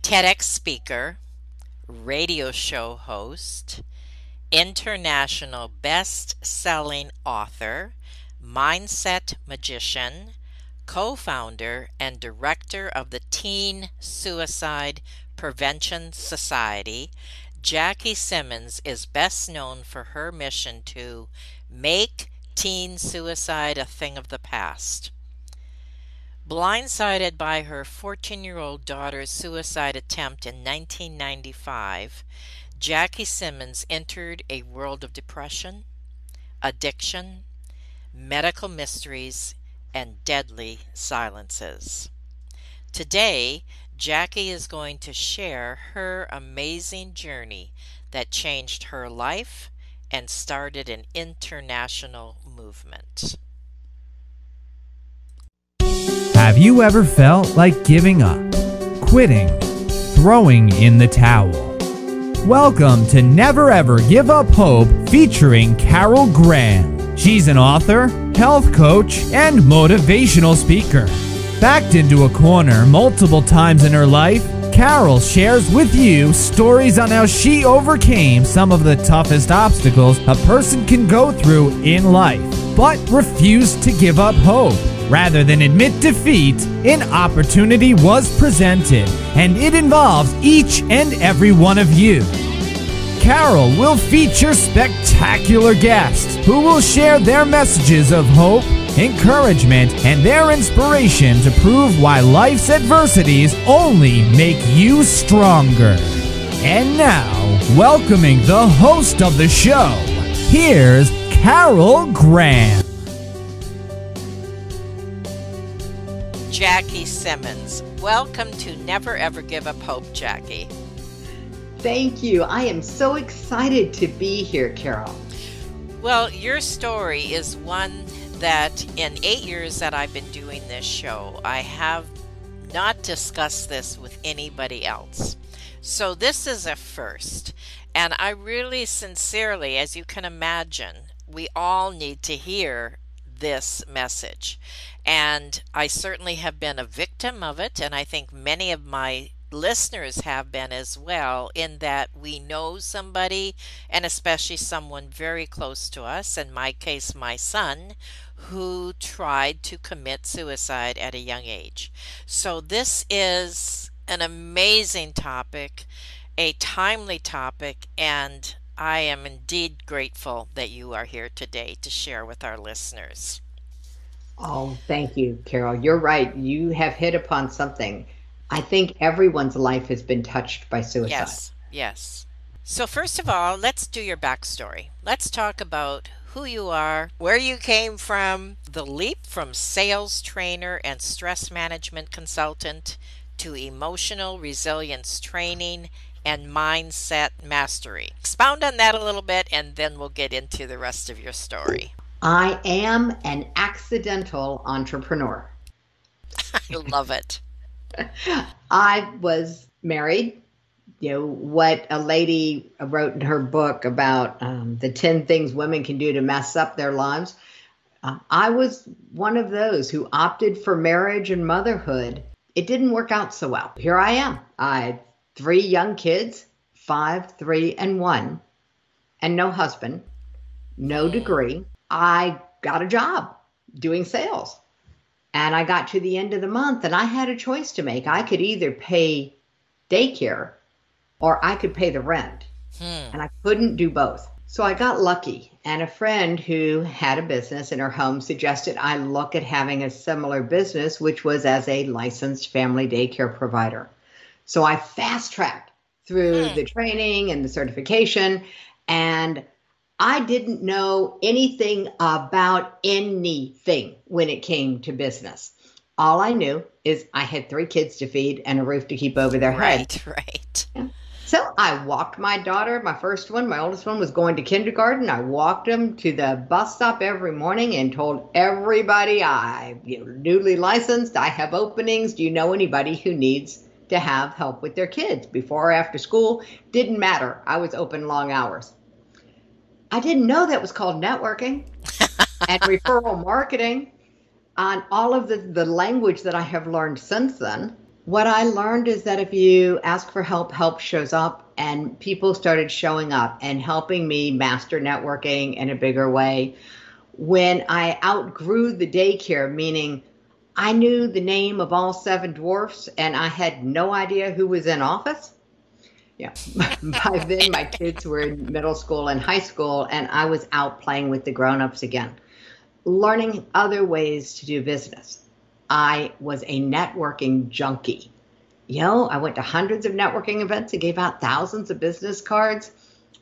TEDx speaker, radio show host, international best-selling author, mindset magician, co-founder and director of the Teen Suicide Prevention Society. Jackie Simmons is best known for her mission to make teen suicide a thing of the past. Blindsided by her 14-year-old daughter's suicide attempt in 1995, Jackie Simmons entered a world of depression, addiction, medical mysteries, and deadly silences. Today, Jackie is going to share her amazing journey that changed her life and started an international movement. Have you ever felt like giving up, quitting, throwing in the towel? Welcome to Never Ever Give Up Hope featuring Carol Graham. She's an author, health coach, and motivational speaker. Backed into a corner multiple times in her life, Carol shares with you stories on how she overcame some of the toughest obstacles a person can go through in life, but refused to give up hope. Rather than admit defeat, an opportunity was presented, and it involves each and every one of you. Carol will feature spectacular guests who will share their messages of hope, encouragement, and their inspiration to prove why life's adversities only make you stronger. And now, welcoming the host of the show, here's Carol Graham. Jackie Simmons. Welcome to Never Ever Give Up Hope, Jackie. Thank you. I am so excited to be here, Carol. Well, your story is one that in 8 years that I've been doing this show, I have not discussed this with anybody else. So this is a first. And I really sincerely, as you can imagine, we all need to hear this message. And I certainly have been a victim of it, and I think many of my listeners have been as well, in that we know somebody, and especially someone very close to us, in my case my son, who tried to commit suicide at a young age. So this is an amazing topic, a timely topic, and I am indeed grateful that you are here today to share with our listeners. Oh, thank you, Carol. You're right. You have hit upon something. I think everyone's life has been touched by suicide. Yes. So first of all, let's do your backstory. Let's talk about who you are, where you came from, the leap from sales trainer and stress management consultant to emotional resilience training and mindset mastery. Expound on that a little bit, and then we'll get into the rest of your story. I am an accidental entrepreneur. I love it. I was married. You know, what a lady wrote in her book about the 10 things women can do to mess up their lives. I was one of those who opted for marriage and motherhood. It didn't work out so well. Here I am. I had 3 young kids, 5, 3, and 1, and no husband, no degree. I got a job doing sales, and I got to the end of the month and I had a choice to make. I could either pay daycare or I could pay the rent, and I couldn't do both. So I got lucky, and a friend who had a business in her home suggested I look at having a similar business, which was as a licensed family daycare provider. So I fast-tracked through the training and the certification, and I didn't know anything about anything when it came to business. All I knew is I had 3 kids to feed and a roof to keep over their heads. Right. So I walked my daughter, my first one, my oldest one was going to kindergarten. I walked them to the bus stop every morning and told everybody I'm newly licensed, I have openings. Do you know anybody who needs to have help with their kids? Before or after school, didn't matter. I was open long hours. I didn't know that was called networking and referral marketing, and all of the language that I have learned since then. What I learned is that if you ask for help, help shows up, and people started showing up and helping me master networking in a bigger way. When I outgrew the daycare, meaning I knew the name of all 7 dwarfs and I had no idea who was in office. Yeah. By then, my kids were in middle school and high school, and I was out playing with the grown-ups again, learning other ways to do business. I was a networking junkie. I went to hundreds of networking events and gave out thousands of business cards,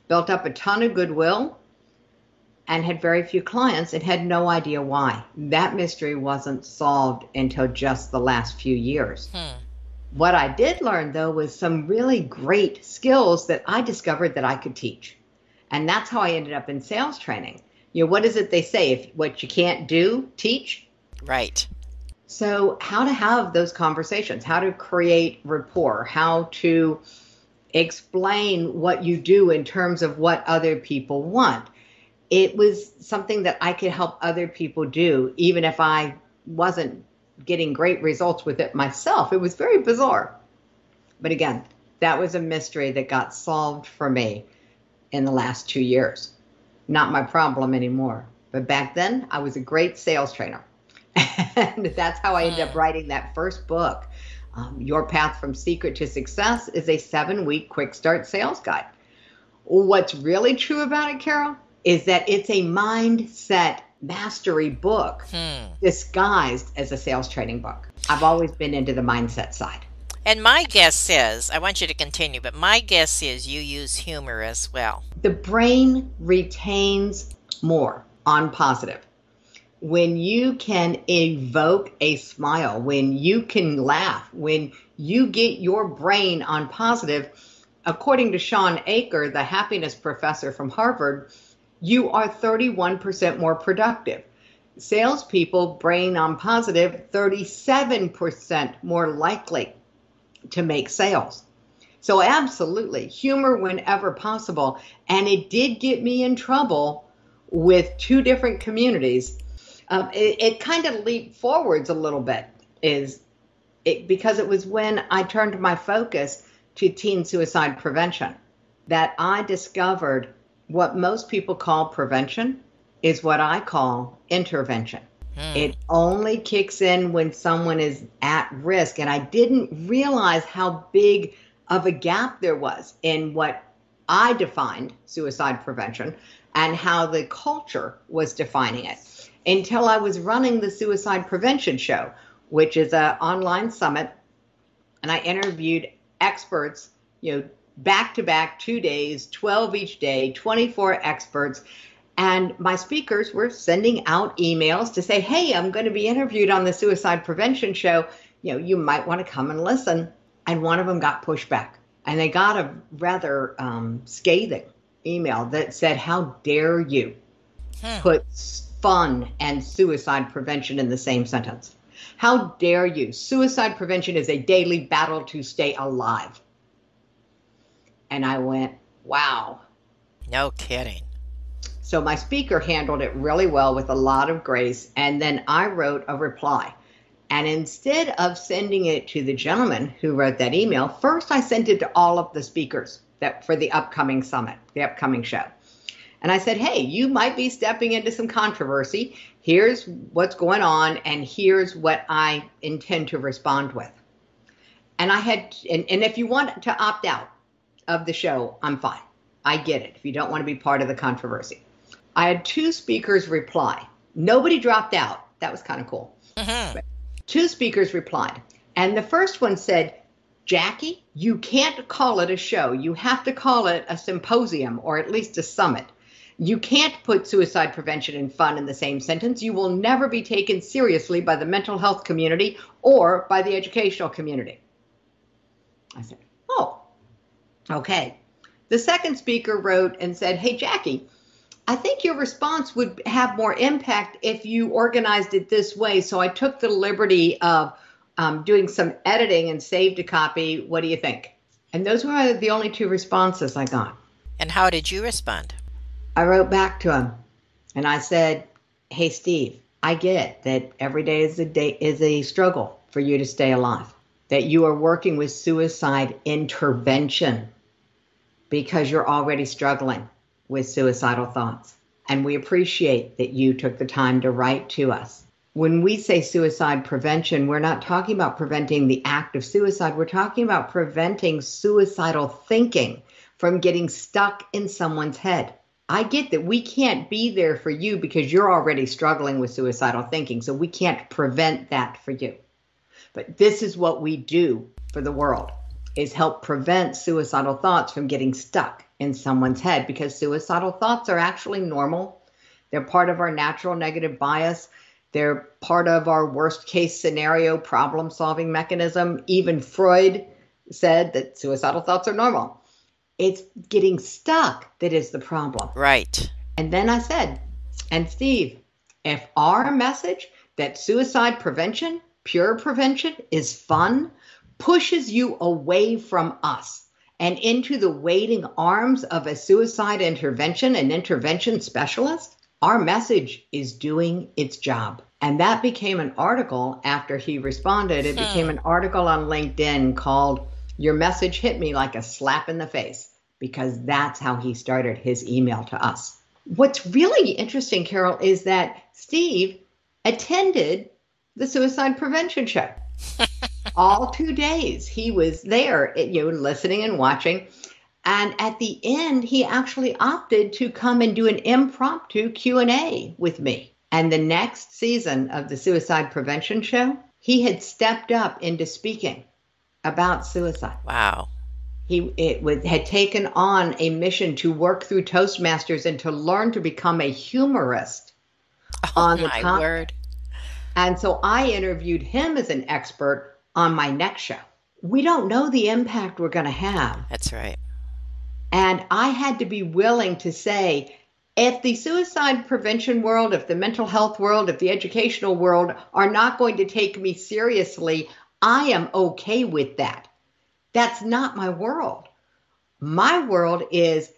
built up a ton of goodwill, and had very few clients and had no idea why. That mystery wasn't solved until just the last few years. What I did learn, though, was some really great skills that I discovered that I could teach. And that's how I ended up in sales training. What is it they say? If what you can't do, teach. Right. So how to have those conversations, how to create rapport, how to explain what you do in terms of what other people want. It was something that I could help other people do, even if I wasn't getting great results with it myself. It was very bizarre. But again, that was a mystery that got solved for me in the last 2 years. Not my problem anymore. But back then, I was a great sales trainer. And that's how I ended up writing that first book. Your Path from Secret to Success is a 7-week quick start sales guide. What's really true about it, Carol, is that it's a mindset mastery book disguised as a sales training book. I've always been into the mindset side. And my guess is, I want you to continue, but my guess is you use humor as well. The brain retains more on positive. When you can evoke a smile, when you can laugh, when you get your brain on positive, according to Sean Aker, the happiness professor from Harvard, you are 31% more productive. Salespeople, brain on positive, 37% more likely to make sales. So absolutely, humor whenever possible. And it did get me in trouble with 2 different communities. It kind of leaped forwards a little bit because it was when I turned my focus to teen suicide prevention that I discovered what most people call prevention is what I call intervention. It only kicks in when someone is at risk. And I didn't realize how big of a gap there was in what I defined suicide prevention and how the culture was defining it until I was running the Suicide Prevention Show, which is an online summit. And I interviewed experts, back to back 2 days, 12 each day, 24 experts. And my speakers were sending out emails to say, hey, I'm going to be interviewed on the Suicide Prevention Show. You might want to come and listen. And one of them got pushed back. And they got a rather scathing email that said, how dare you put fun and suicide prevention in the same sentence? How dare you? Suicide prevention is a daily battle to stay alive. And I went, wow. No kidding. So my speaker handled it really well with a lot of grace. And then I wrote a reply. And instead of sending it to the gentleman who wrote that email, first I sent it to all of the speakers for the upcoming summit, the upcoming show. And I said, hey, you might be stepping into some controversy. Here's what's going on, and here's what I intend to respond with. And and if you want to opt out of the show, I'm fine. I get it if you don't want to be part of the controversy. I had 2 speakers reply. Nobody dropped out. That was kind of cool. But 2 speakers replied. And the first one said, Jackie, you can't call it a show. You have to call it a symposium or at least a summit. You can't put suicide prevention and fun in the same sentence. You will never be taken seriously by the mental health community or by the educational community. I said, oh, okay. The second speaker wrote and said, hey, Jackie, I think your response would have more impact if you organized it this way. So I took the liberty of doing some editing and saved a copy. What do you think? And those were the only 2 responses I got. And how did you respond? I wrote back to him and I said, hey, Steve, I get that every day is a struggle for you to stay alive, that you are working with suicide intervention because you're already struggling with suicidal thoughts. And we appreciate that you took the time to write to us. When we say suicide prevention, we're not talking about preventing the act of suicide. We're talking about preventing suicidal thinking from getting stuck in someone's head. I get that we can't be there for you because you're already struggling with suicidal thinking, so we can't prevent that for you. But this is what we do for the world, is help prevent suicidal thoughts from getting stuck in someone's head, because suicidal thoughts are actually normal. They're part of our natural negative bias. They're part of our worst case scenario problem-solving mechanism. Even Freud said that suicidal thoughts are normal. It's getting stuck that is the problem. Right. And then I said, and Steve, if our message that suicide prevention, pure prevention, is fun, pushes you away from us and into the waiting arms of a suicide intervention, an intervention specialist, our message is doing its job. And that became an article after he responded. It became an article on LinkedIn called "Your Message Hit Me Like a Slap in the Face," because that's how he started his email to us. What's really interesting, Carol, is that Steve attended the suicide prevention show. All 2 days he was there, listening and watching. And at the end, he actually opted to come and do an impromptu Q&A with me. And the next season of the suicide prevention show, he had stepped up into speaking about suicide. Wow. He had taken on a mission to work through Toastmasters and to learn to become a humorist on the topic. Word. And so I interviewed him as an expert on my next show. We don't know the impact we're going to have. That's right. And I had to be willing to say, if the suicide prevention world, if the mental health world, if the educational world are not going to take me seriously, I am okay with that. That's not my world. My world is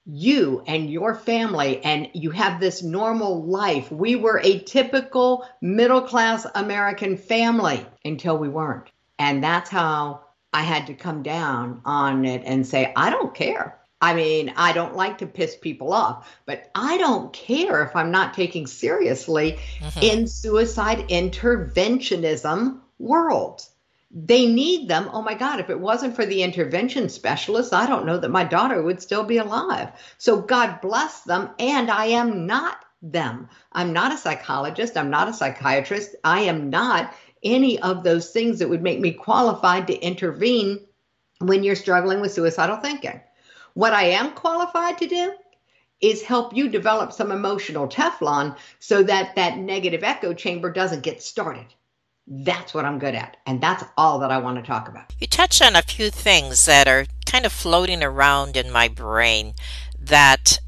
you and your family, and you have this normal life. We were a typical middle-class American family until we weren't. And that's how I had to come down on it and say, I don't care. I mean, I don't like to piss people off, but I don't care if I'm not taking seriously in suicide interventionism world. They need them. Oh my God, if it wasn't for the intervention specialists, I don't know that my daughter would still be alive. So God bless them. And I am not them. I'm not a psychologist. I'm not a psychiatrist. I am not any of those things that would make me qualified to intervene when you're struggling with suicidal thinking. What I am qualified to do is help you develop some emotional Teflon so that that negative echo chamber doesn't get started. That's what I'm good at. And that's all that I want to talk about. You touched on a few things that are kind of floating around in my brain that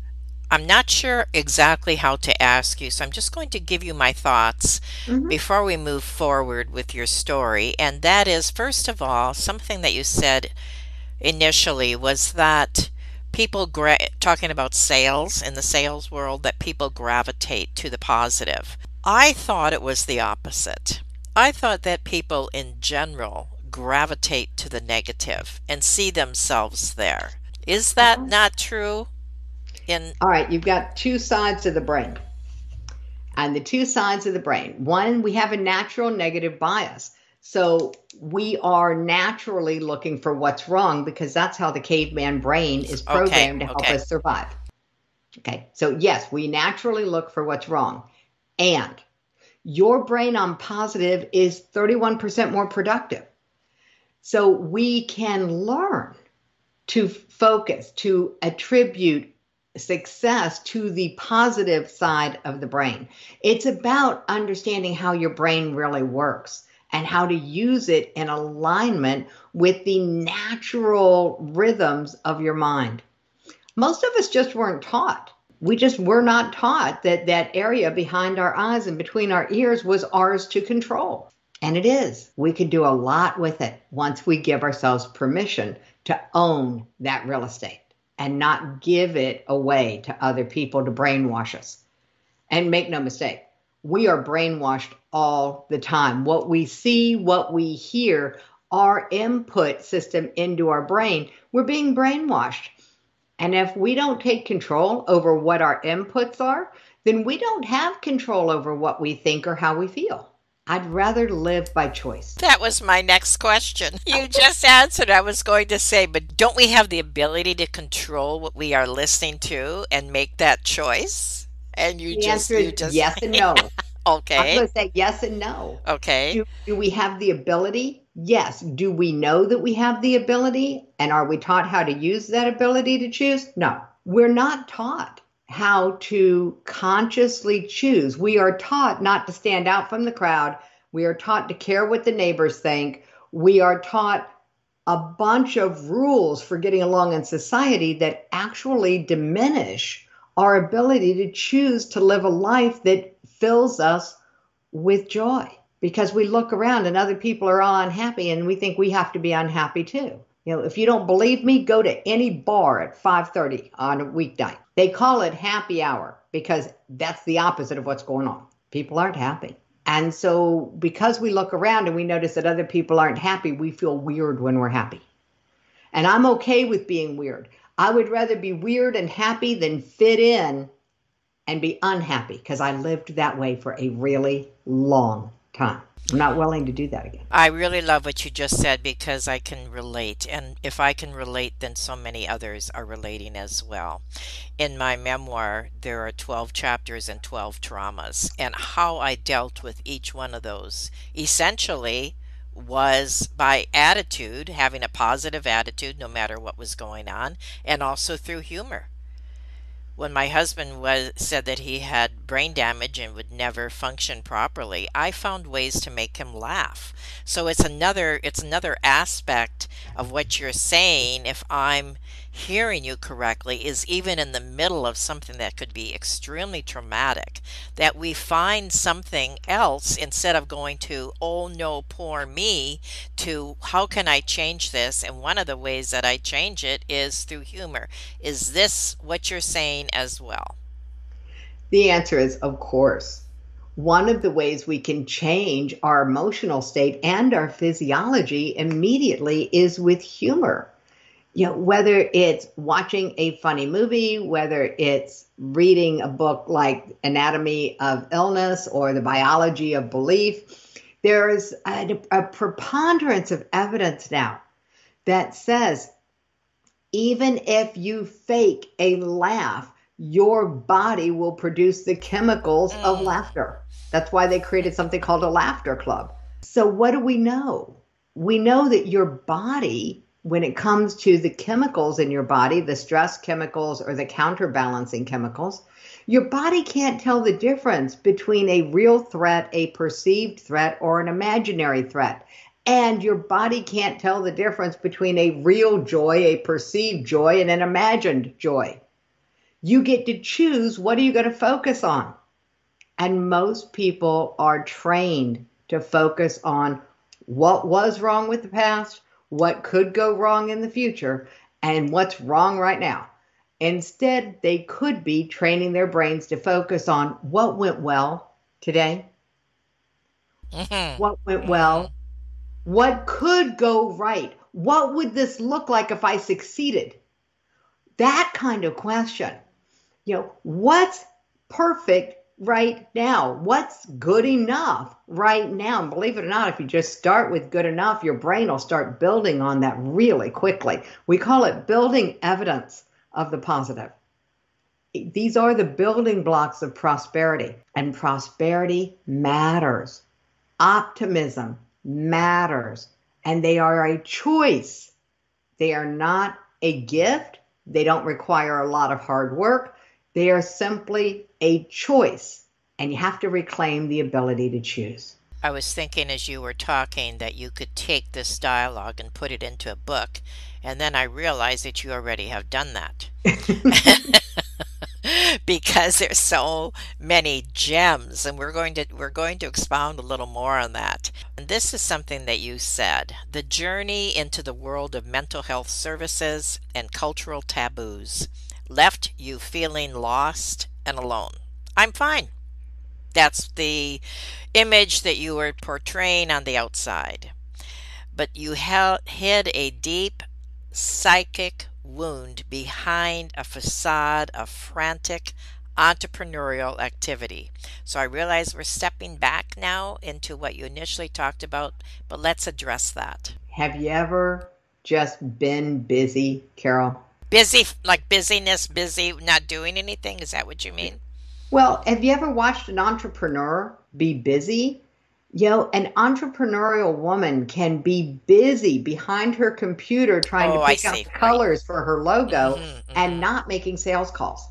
I'm not sure exactly how to ask you. So I'm just going to give you my thoughts before we move forward with your story. And that is, first of all, something that you said initially was that people talking about sales in the sales world, that people gravitate to the positive. I thought it was the opposite. I thought that people in general gravitate to the negative and see themselves there. Is that not true? All right, you've got two sides of the brain. And the two sides of the brain. One, we have a natural negative bias. So we are naturally looking for what's wrong because that's how the caveman brain is programmed to help us survive. Okay, so yes, we naturally look for what's wrong. And your brain on positive is 31% more productive. So we can learn to focus, to attribute success to the positive side of the brain. It's about understanding how your brain really works and how to use it in alignment with the natural rhythms of your mind. Most of us just weren't taught. We just were not taught that that area behind our eyes and between our ears was ours to control. And it is. We can do a lot with it once we give ourselves permission to own that real estate and not give it away to other people to brainwash us. And make no mistake, we are brainwashed all the time. What we see, what we hear our input system into our brain, we're being brainwashed. And if we don't take control over what our inputs are, then we don't have control over what we think or how we feel. I'd rather live by choice. That was my next question. You just answered. I was going to say, but don't we have the ability to control what we are listening to and make that choice? And The answer is yes and no. I'm Okay. going to say yes and no. Okay. Do we have the ability? Yes. Do we know that we have the ability? And are we taught how to use that ability to choose? No. We're not taught how to consciously choose. We are taught not to stand out from the crowd. We are taught to care what the neighbors think. We are taught a bunch of rules for getting along in society that actually diminish our ability to choose to live a life that fills us with joy, because we look around and other people are all unhappy and we think we have to be unhappy too. If you don't believe me, go to any bar at 5:30 on a weeknight. They call it happy hour because that's the opposite of what's going on. People aren't happy. And so because we look around and we notice that other people aren't happy, we feel weird when we're happy. And I'm okay with being weird. I would rather be weird and happy than fit in and be unhappy, because I lived that way for a really long time. I'm not willing to do that again. I really love what you just said because I can relate. And if I can relate, then so many others are relating as well. In my memoir, there are 12 chapters and 12 traumas, and how I dealt with each one of those essentially was by attitude, having a positive attitude no matter what was going on, and also through humor. When my husband said that he had brain damage and would never function properly, I found ways to make him laugh. So it's another aspect of what you're saying, if I'm hearing you correctly, is even in the middle of something that could be extremely traumatic, that we find something else instead of going to, oh no, poor me, to how can I change this? And one of the ways that I change it is through humor. Is this what you're saying as well? The answer is, of course. One of the ways we can change our emotional state and our physiology immediately is with humor. Whether it's watching a funny movie, whether it's reading a book like Anatomy of Illness or The Biology of Belief, there's a preponderance of evidence now that says even if you fake a laugh, your body will produce the chemicals of laughter. That's why they created something called a laughter club. So what do we know? We know that your body, when it comes to the chemicals in your body, the stress chemicals or the counterbalancing chemicals, your body can't tell the difference between a real threat, a perceived threat, or an imaginary threat. And your body can't tell the difference between a real joy, a perceived joy, and an imagined joy. You get to choose, what are you going to focus on? And most people are trained to focus on what was wrong with the past, what could go wrong in the future, and what's wrong right now. Instead, they could be training their brains to focus on what went well today, what went well, what could go right, what would this look like if I succeeded? That kind of question. What's perfect right now? What's good enough right now? And believe it or not, if you just start with good enough, your brain will start building on that really quickly. We call it building evidence of the positive. These are the building blocks of prosperity, and prosperity matters. Optimism matters, and they are a choice. They are not a gift. They don't require a lot of hard work. They are simply a choice, and you have to reclaim the ability to choose. I was thinking as you were talking that you could take this dialogue and put it into a book, and then I realized that you already have done that. Because there's so many gems, and we're going to expound a little more on that. And this is something that you said: the journey into the world of mental health services and cultural taboos left you feeling lost and alone. I'm fine. That's the image that you were portraying on the outside. but you hid a deep psychic wound behind a facade of frantic entrepreneurial activity. So I realize we're stepping back now into what you initially talked about, but let's address that. Have you ever just been busy, Carol? Busy, like busyness, busy, not doing anything? Is that what you mean? Well, have you ever watched an entrepreneur be busy? An entrepreneurial woman can be busy behind her computer trying to pick out the colors for her logo and not making sales calls.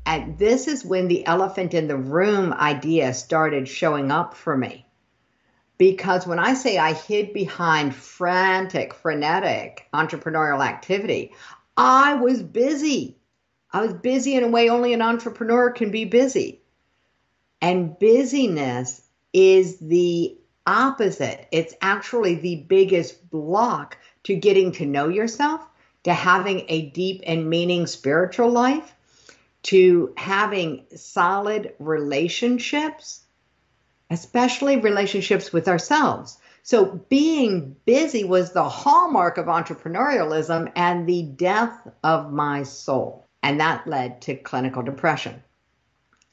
And this is when the elephant in the room idea started showing up for me. Because when I say I hid behind frantic, frenetic entrepreneurial activity, I was busy. I was busy in a way only an entrepreneur can be busy. And busyness is the opposite. It's actually the biggest block to getting to know yourself, to having a deep and meaning spiritual life, to having solid relationships, especially relationships with ourselves. So being busy was the hallmark of entrepreneurialism and the death of my soul. And that led to clinical depression.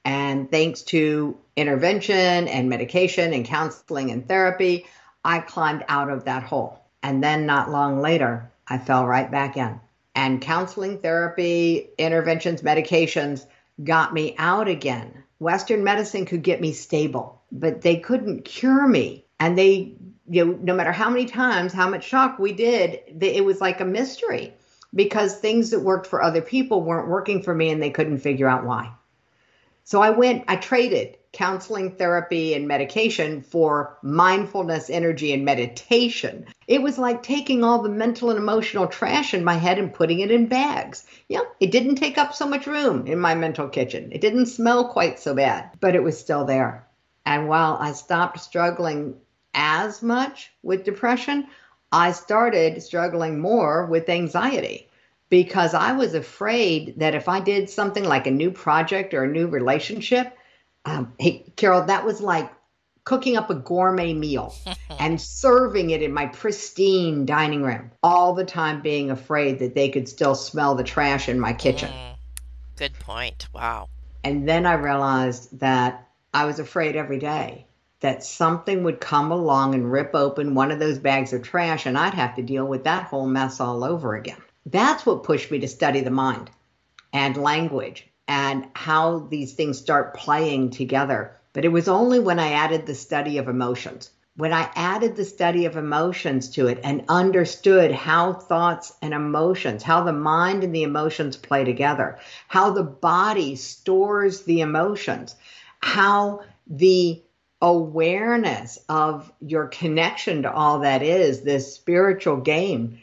And thanks to intervention and medication and counseling and therapy, I climbed out of that hole. And then not long later, I fell right back in. And counseling, therapy, interventions, medications got me out again. Western medicine could get me stable, but they couldn't cure me. And they, no matter how many times, how much shock we did, it was like a mystery because things that worked for other people weren't working for me and they couldn't figure out why. So I traded counseling, therapy, and medication for mindfulness, energy, and meditation. It was like taking all the mental and emotional trash in my head and putting it in bags. It didn't take up so much room in my mental kitchen. It didn't smell quite so bad, but it was still there. And while I stopped struggling as much with depression, I started struggling more with anxiety. Because I was afraid that if I did something like a new project or a new relationship, hey, Carol, that was like cooking up a gourmet meal and serving it in my pristine dining room, all the time being afraid that they could still smell the trash in my kitchen. Good point. Wow. And then I realized that I was afraid every day that something would come along and rip open one of those bags of trash and I'd have to deal with that whole mess all over again. That's what pushed me to study the mind and language and how these things start playing together. But it was only when I added the study of emotions. When I added the study of emotions to it and understood how thoughts and emotions, how the mind and the emotions play together, how the body stores the emotions, how the awareness of your connection to all that is, this spiritual game,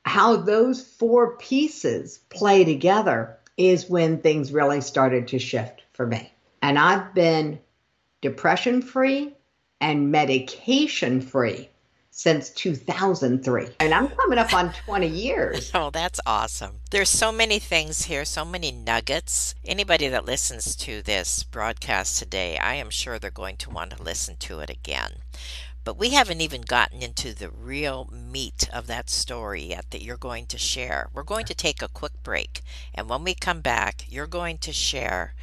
how those four pieces play together is when things really started to shift for me. And I've been depression-free and medication-free since 2003. And I'm coming up on 20 years. Oh, that's awesome. There's so many things here, so many nuggets. Anybody that listens to this broadcast today, I am sure they're going to want to listen to it again. But we haven't even gotten into the real meat of that story yet that you're going to share. We're going to take a quick break. And when we come back, you're going to share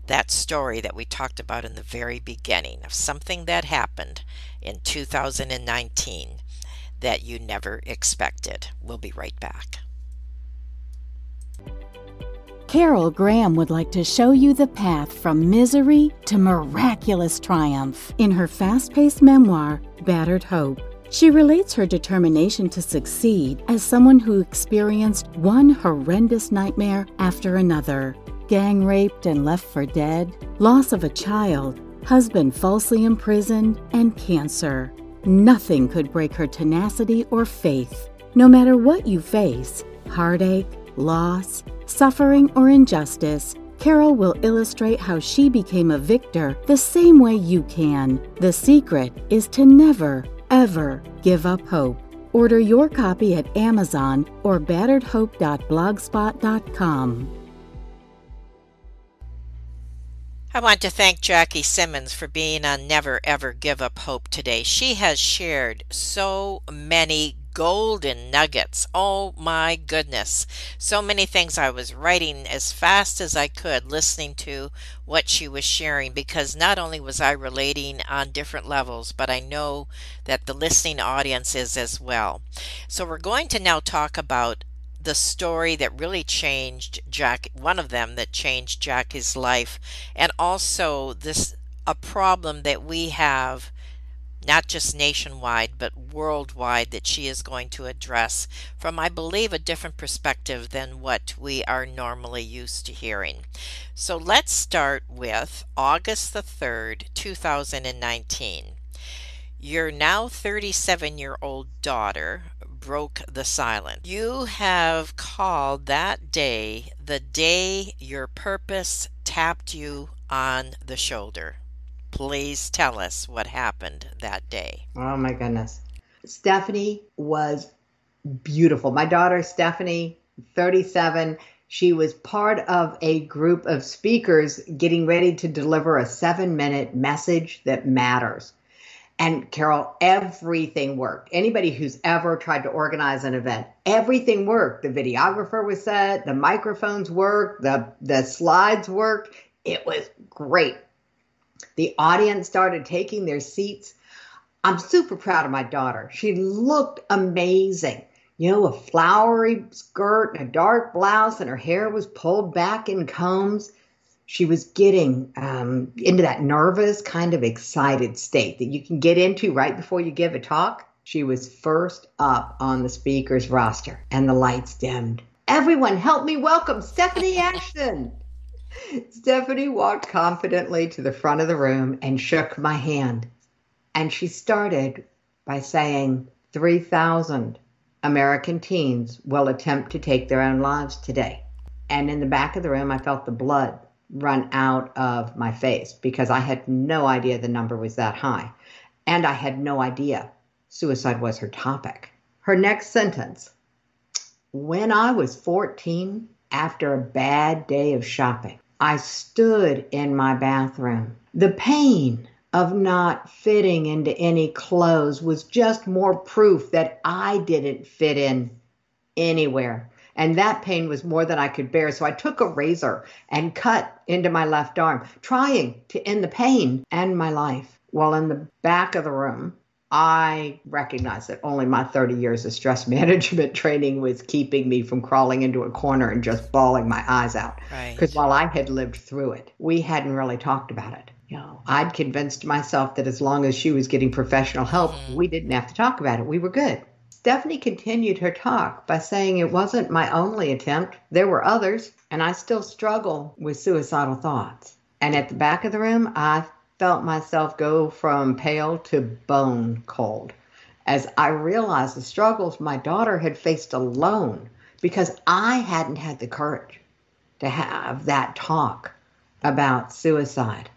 that story that we talked about in the very beginning of something that happened in 2019 that you never expected. We'll be right back. Carol Graham would like to show you the path from misery to miraculous triumph. In her fast-paced memoir, Battered Hope, she relates her determination to succeed as someone who experienced one horrendous nightmare after another. Gang raped and left for dead, loss of a child, husband falsely imprisoned, and cancer. Nothing could break her tenacity or faith. No matter what you face, heartache, loss, suffering, or injustice, Carol will illustrate how she became a victor the same way you can. The secret is to never, ever give up hope. Order your copy at Amazon or batteredhope.blogspot.com. I want to thank Jackie Simmons for being on Never Ever Give Up Hope today. She has shared so many golden nuggets. Oh my goodness. So many things. I was writing as fast as I could, listening to what she was sharing, because not only was I relating on different levels, but I know that the listening audience is as well. So we're going to now talk about the story that really changed Jack, one of them that changed Jackie's life, and also this a problem that we have not just nationwide but worldwide that she is going to address from, I believe, a different perspective than what we are normally used to hearing. So let's start with August the 3rd, 2019. Your now 37-year-old daughter broke the silence. You have called that day the day your purpose tapped you on the shoulder. Please tell us what happened that day. Oh my goodness. Stephanie was beautiful. My daughter, Stephanie, 37, she was part of a group of speakers getting ready to deliver a 7-minute message that matters. And Carol, everything worked. Anybody who's ever tried to organize an event, everything worked. The videographer was set, the microphones worked, the slides worked. It was great. The audience started taking their seats. I'm super proud of my daughter. She looked amazing. You know, a flowery skirt and a dark blouse, and her hair was pulled back in combs. She was getting into that nervous, kind of excited state that you can get into right before you give a talk. She was first up on the speaker's roster, and the lights dimmed. Everyone, help me welcome Stephanie Ashton. Stephanie walked confidently to the front of the room and shook my hand. And she started by saying, 3,000 American teens will attempt to take their own lives today. And in the back of the room, I felt the blood run out of my face because I had no idea the number was that high. And I had no idea suicide was her topic. Her next sentence, when I was 14, after a bad day of shopping, I stood in my bathroom. The pain of not fitting into any clothes was just more proof that I didn't fit in anywhere. And that pain was more than I could bear. So I took a razor and cut into my left arm, trying to end the pain and my life. While in the back of the room, I recognized that only my 30 years of stress management training was keeping me from crawling into a corner and just bawling my eyes out. Because while I had lived through it, we hadn't really talked about it. You know, I'd convinced myself that as long as she was getting professional help, we didn't have to talk about it. We were good. Stephanie continued her talk by saying it wasn't my only attempt. There were others, and I still struggle with suicidal thoughts. And at the back of the room, I felt myself go from pale to bone cold as I realized the struggles my daughter had faced alone because I hadn't had the courage to have that talk about suicide.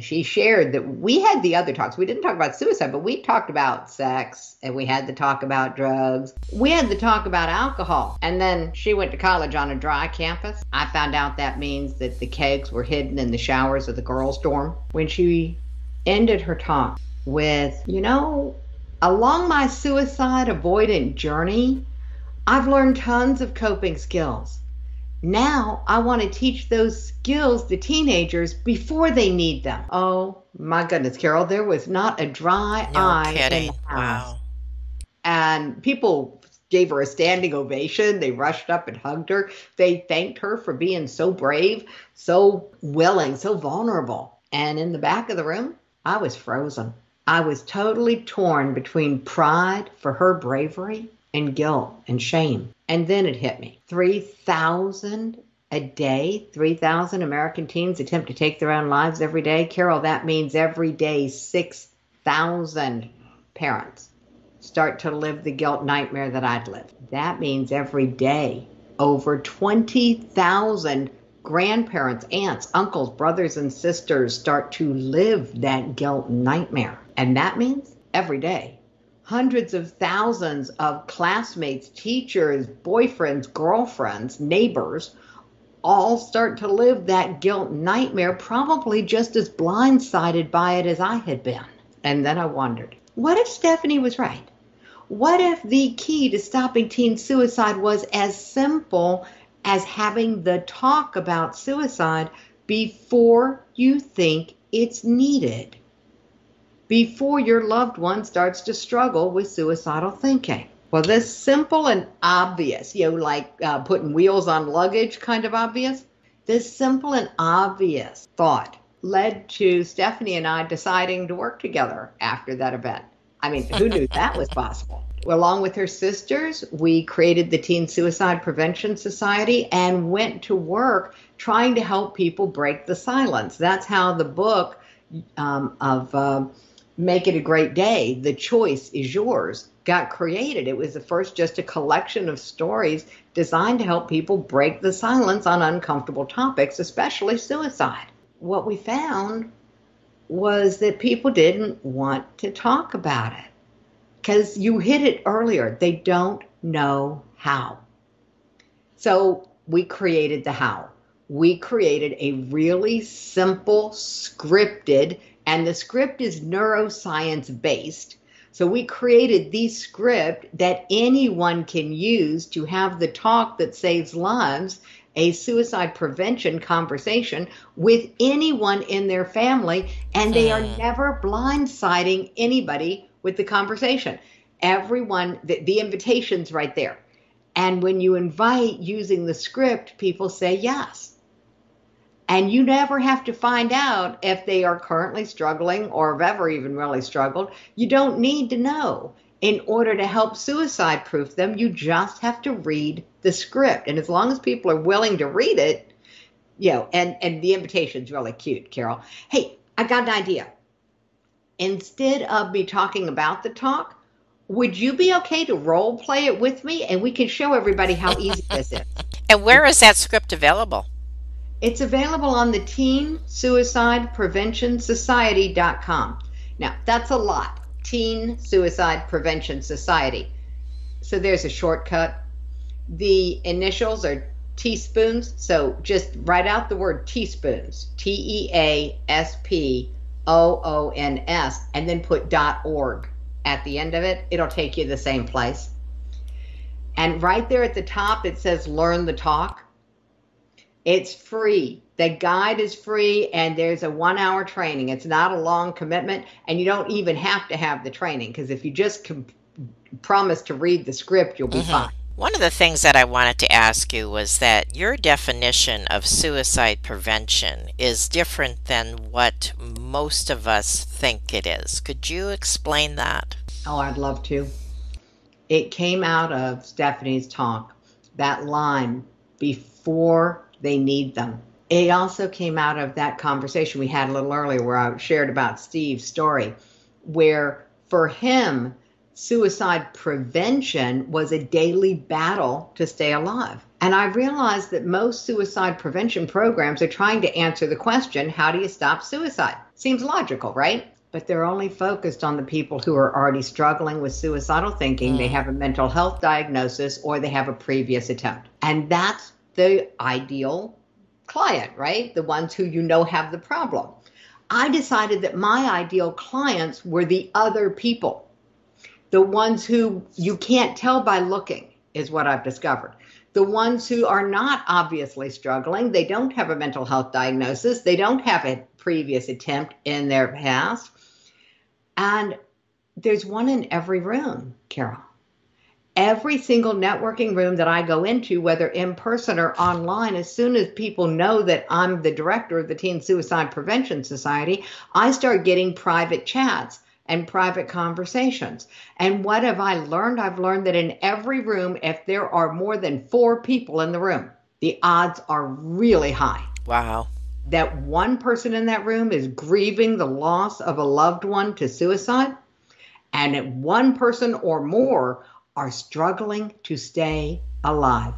She shared that we had the other talks. We didn't talk about suicide, but we talked about sex, and we had the talk about drugs. We had the talk about alcohol. And then she went to college on a dry campus. I found out that means that the kegs were hidden in the showers of the girls' dorm. When she ended her talk with, you know, along my suicide avoidant journey, I've learned tons of coping skills. Now I want to teach those skills to teenagers before they need them. Oh my goodness, Carol, there was not a dry eye kidding. in the house. Wow. And people gave her a standing ovation. They rushed up and hugged her. They thanked her for being so brave, so willing, so vulnerable. And in the back of the room, I was frozen. I was totally torn between pride for her bravery and guilt and shame. And then it hit me. 3,000 a day, 3,000 American teens attempt to take their own lives every day. Carol, that means every day 6,000 parents start to live the guilt nightmare that I'd lived. That means every day over 20,000 grandparents, aunts, uncles, brothers, and sisters start to live that guilt nightmare. And that means every day hundreds of thousands of classmates, teachers, boyfriends, girlfriends, neighbors all start to live that guilt nightmare, probably just as blindsided by it as I had been. And then I wondered, what if Stephanie was right? What if the key to stopping teen suicide was as simple as having the talk about suicide before you think it's needed, before your loved one starts to struggle with suicidal thinking? Well, this simple and obvious, like putting wheels on luggage kind of obvious, this simple and obvious thought led to Stephanie and I deciding to work together after that event. I mean, who knew that was possible? Well, along with her sisters, we created the Teen Suicide Prevention Society and went to work trying to help people break the silence. That's how the book of Make It a Great Day, The Choice is Yours, got created. It was the first just a collection of stories designed to help people break the silence on uncomfortable topics, especially suicide. What we found was that people didn't want to talk about it because you hit it earlier. They don't know how. So we created the how. We created a really simple, scripted, and the script is neuroscience based. So we created the script that anyone can use to have the talk that saves lives, a suicide prevention conversation with anyone in their family, and they are never blindsiding anybody with the conversation. Everyone, the invitation's right there. And when you invite using the script, people say yes. And you never have to find out if they are currently struggling or have ever even really struggled. You don't need to know. In order to help suicide proof them, you just have to read the script. And as long as people are willing to read it, and the invitation's really cute, Carol. Hey, I got an idea. Instead of me talking about the talk, would you be okay to role play it with me? And we can show everybody how easy this is. And where is that script available? It's available on the teensuicidepreventionsociety.com. Now, that's a lot. Teen Suicide Prevention Society. So there's a shortcut. The initials are teaspoons. So just write out the word teaspoons, TEASPOONS, and then put .org at the end of it. It'll take you to the same place. And right there at the top, it says Learn the Talk. It's free. The guide is free, and there's a 1-hour training. It's not a long commitment, and you don't even have to have the training, because if you just promise to read the script, you'll be fine. One of the things that I wanted to ask you was that your definition of suicide prevention is different than what most of us think it is. Could you explain that? Oh, I'd love to. It came out of Stephanie's talk, that line, before they need them. It also came out of that conversation we had a little earlier where I shared about Steve's story, where for him, suicide prevention was a daily battle to stay alive. And I realized that most suicide prevention programs are trying to answer the question, how do you stop suicide? Seems logical, right? But they're only focused on the people who are already struggling with suicidal thinking. They have a mental health diagnosis or they have a previous attempt. And that's the ideal client, right? The ones who have the problem. I decided that my ideal clients were the other people. The ones who you can't tell by looking is what I've discovered. The ones who are not obviously struggling, they don't have a mental health diagnosis, they don't have a previous attempt in their past. And there's one in every room, Carol. Every single networking room that I go into, whether in person or online, as soon as people know that I'm the director of the Teen Suicide Prevention Society, I start getting private chats and private conversations. And what have I learned? I've learned that in every room, if there are more than 4 people in the room, the odds are really high. Wow. That one person in that room is grieving the loss of a loved one to suicide, and that one person or more are struggling to stay alive.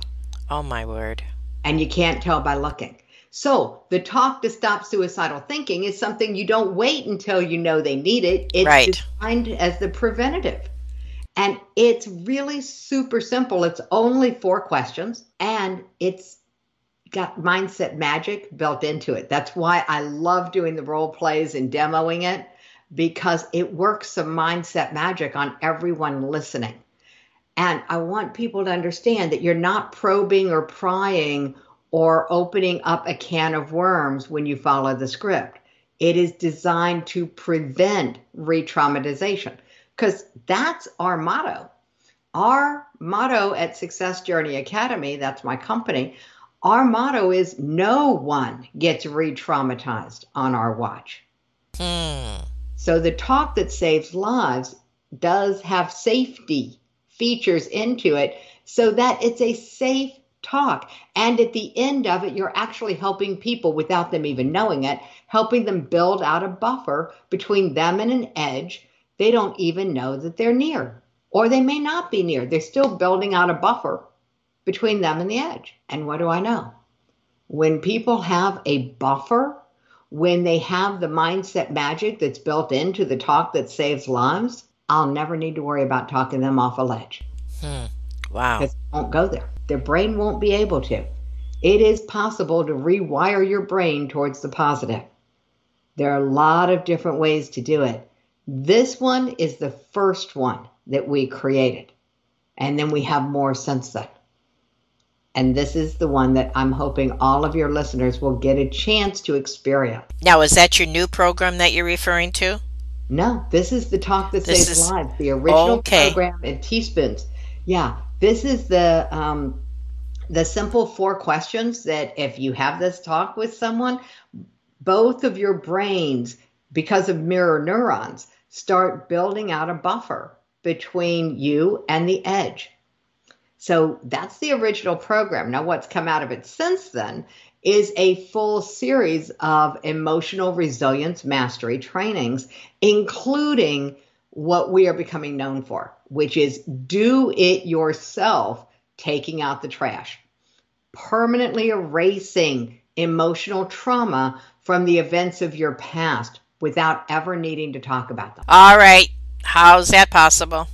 Oh, my word. And you can't tell by looking. So the talk to stop suicidal thinking is something you don't wait until you know they need it. It's designed as the preventative. And it's really super simple. It's only 4 questions, and it's got mindset magic built into it. That's why I love doing the role plays and demoing it, because it works some mindset magic on everyone listening. And I want people to understand that you're not probing or prying or opening up a can of worms when you follow the script. It is designed to prevent re-traumatization, because that's our motto. Our motto at Success Journey Academy, that's my company, our motto is no one gets re-traumatized on our watch. So the talk that saves lives does have safety features into it so that it's a safe talk. And at the end of it, you're actually helping people without them even knowing it, helping them build out a buffer between them and an edge they don't even know that they're near. Or they may not be near. They're still building out a buffer between them and the edge. And what do I know? When people have a buffer, when they have the mindset magic that's built into the talk that saves lives, I'll never need to worry about talking them off a ledge. Wow. Because they won't go there. Their brain won't be able to. It is possible to rewire your brain towards the positive. There are a lot of different ways to do it. This one is the first one that we created. And then we have more since then. And this is the one that I'm hoping all of your listeners will get a chance to experience. Now, is that your new program that you're referring to? No, this is the Talk That Saves Lives, the original program in teaspoons. Yeah, this is the simple 4 questions that if you have this talk with someone, both of your brains, because of mirror neurons, start building out a buffer between you and the edge. So that's the original program. Now, what's come out of it since then is a full series of emotional resilience mastery trainings, including what we are becoming known for, which is do it yourself, taking out the trash, permanently erasing emotional trauma from the events of your past without ever needing to talk about them. All right. How's that possible?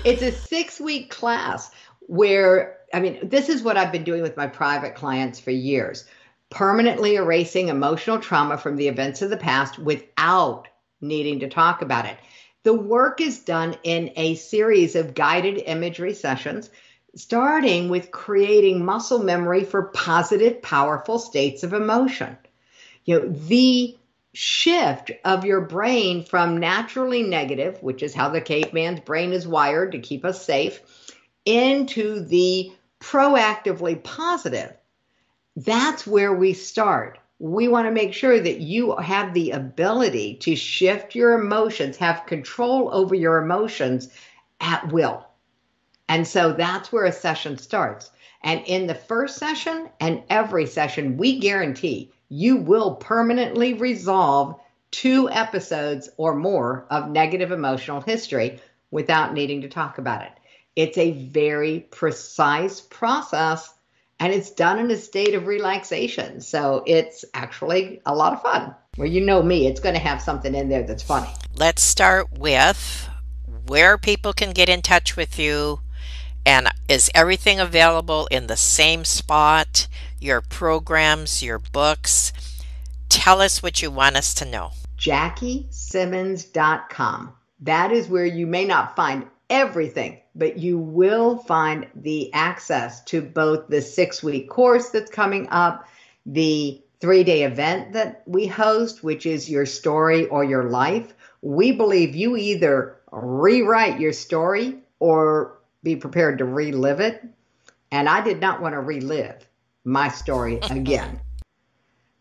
It's a 6-week class where, this is what I've been doing with my private clients for years. Permanently erasing emotional trauma from the events of the past without needing to talk about it. The work is done in a series of guided imagery sessions, starting with creating muscle memory for positive, powerful states of emotion. The shift of your brain from naturally negative, which is how the caveman's brain is wired to keep us safe, into the proactively positive. That's where we start. We want to make sure that you have the ability to shift your emotions, have control over your emotions at will. And so that's where a session starts. And in the first session and every session, we guarantee you will permanently resolve 2 episodes or more of negative emotional history without needing to talk about it. It's a very precise process, and it's done in a state of relaxation. So it's actually a lot of fun. Well, you know me, it's going to have something in there that's funny. Let's start with where people can get in touch with you. And is everything available in the same spot? Your programs, your books? Tell us what you want us to know. JackieSimmons.com. That is where you may not find everything, but you will find the access to both the 6-week course that's coming up, the 3-day event that we host, which is Your Story or Your Life. We believe you either rewrite your story or be prepared to relive it. And I did not want to relive my story again.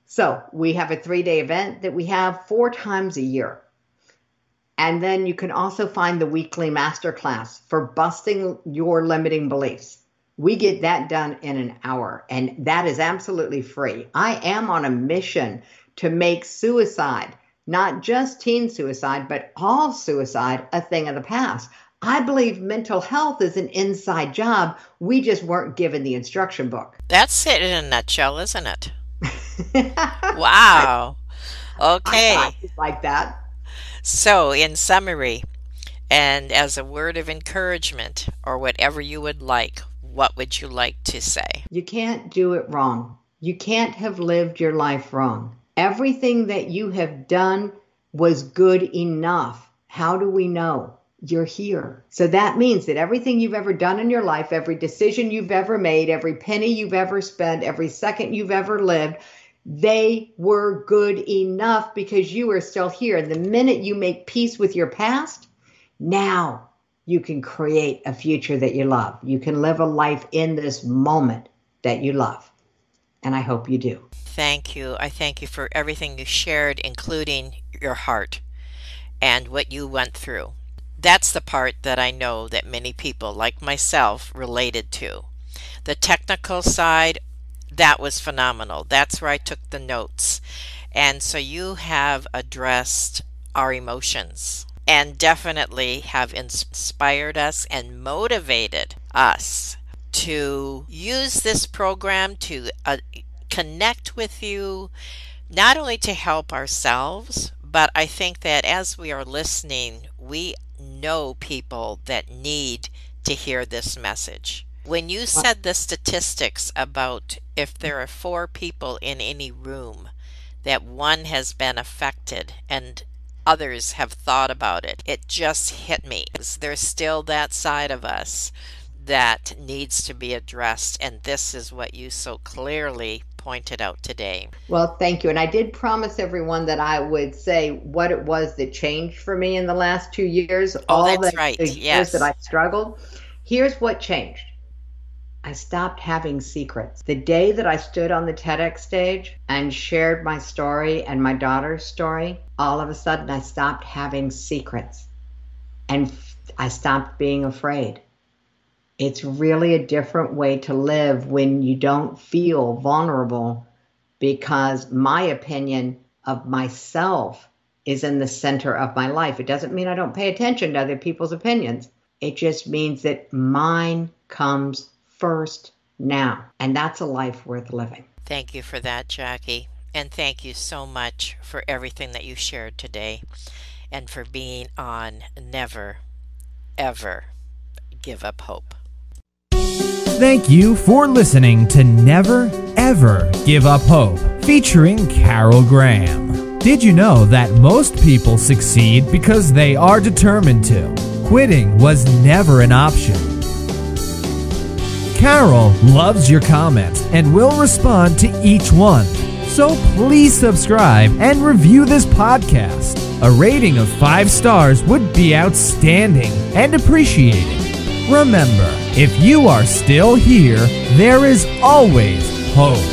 So we have a 3-day event that we have 4 times a year. And then you can also find the weekly masterclass for busting your limiting beliefs. We get that done in an hour, and that is absolutely free. I am on a mission to make suicide, not just teen suicide, but all suicide, a thing of the past. I believe mental health is an inside job. We just weren't given the instruction book. That's it in a nutshell, isn't it? Wow. Okay. I thought like that. So, in summary, and as a word of encouragement, or whatever you would like, what would you like to say? You can't do it wrong. You can't have lived your life wrong. Everything that you have done was good enough. How do we know? You're here. So that means that everything you've ever done in your life, every decision you've ever made, every penny you've ever spent, every second you've ever lived, they were good enough because you are still here. The minute you make peace with your past, now you can create a future that you love. You can live a life in this moment that you love. And I hope you do. Thank you. I thank you for everything you shared, including your heart and what you went through. That's the part that I know that many people like myself related to. The technical side, that was phenomenal. That's where I took the notes. And so you have addressed our emotions and definitely have inspired us and motivated us to use this program to connect with you, not only to help ourselves, but I think that as we are listening, we know people that need to hear this message. When you said the statistics about if there are 4 people in any room, that one has been affected and others have thought about it, it just hit me. There's still that side of us that needs to be addressed, and this is what you so clearly pointed out today. Well, thank you. And I did promise everyone that I would say what it was that changed for me in the last 2 years. That's right. The years that I struggled. Here's what changed. I stopped having secrets. The day that I stood on the TEDx stage and shared my story and my daughter's story, all of a sudden I stopped having secrets and I stopped being afraid. It's really a different way to live when you don't feel vulnerable, because my opinion of myself is in the center of my life. It doesn't mean I don't pay attention to other people's opinions. It just means that mine comes first now. And that's a life worth living. Thank you for that, Jackie. And thank you so much for everything that you shared today and for being on Never, Ever Give Up Hope. Thank you for listening to Never Ever Give Up Hope, featuring Carol Graham. Did you know that most people succeed because they are determined to? Quitting was never an option. Carol loves your comments and will respond to each one. So please subscribe and review this podcast. A rating of 5 stars would be outstanding and appreciated. Remember, if you are still here, there is always hope.